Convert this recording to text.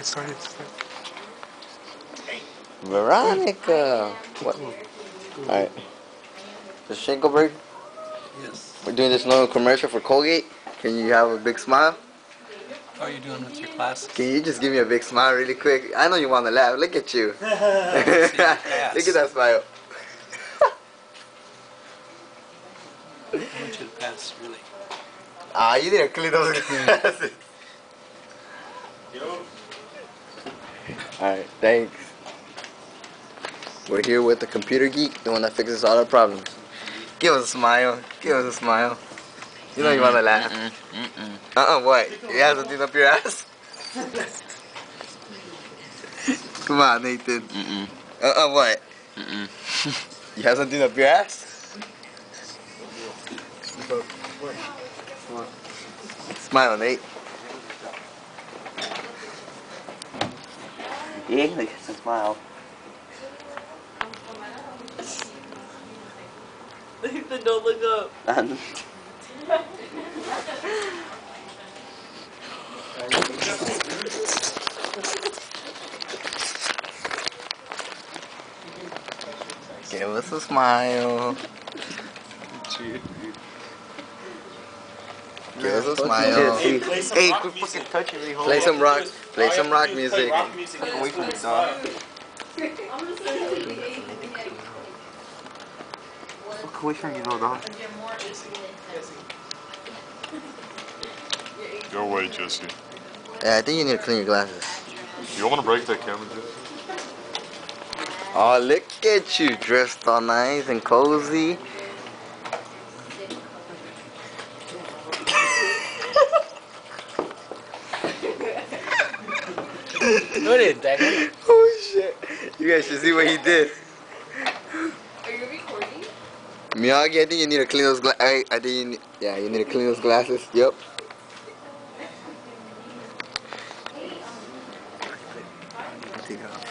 Start. Veronica. What? Alright. The Schenkelberg. Yes. We're doing this little commercial for Colgate. Can you have a big smile? How are you doing with your classes? Can you just give me a big smile really quick? I know you want to laugh. Look at you. Look at that smile. I want you to pass, really. Ah, you need to clean those glasses. Alright, thanks. We're here with the computer geek, the one that fixes all our problems. Give us a smile. Give us a smile. You know you want to laugh. What? You have something up your ass? Come on, Nathan. What? You have something up your ass? Smile, Nate. Yeah, like a smile. Nathan, don't look up. Give us a smile. Give us a smile. Hey, quit fucking touching me. Play some rock. Play some rock music. Fuck away from me, dog. Fuck away from me, dog. Go away, Jesse. Yeah, I think you need to clean your glasses. You don't want to break that camera, Jesse? Oh, look at you, dressed all nice and cozy. Oh shit! You guys should see what he did. Are you recording? Miyagi, I think you need to clean those glasses. I think you need, yeah, you need to clean those glasses. Yep. Take it off.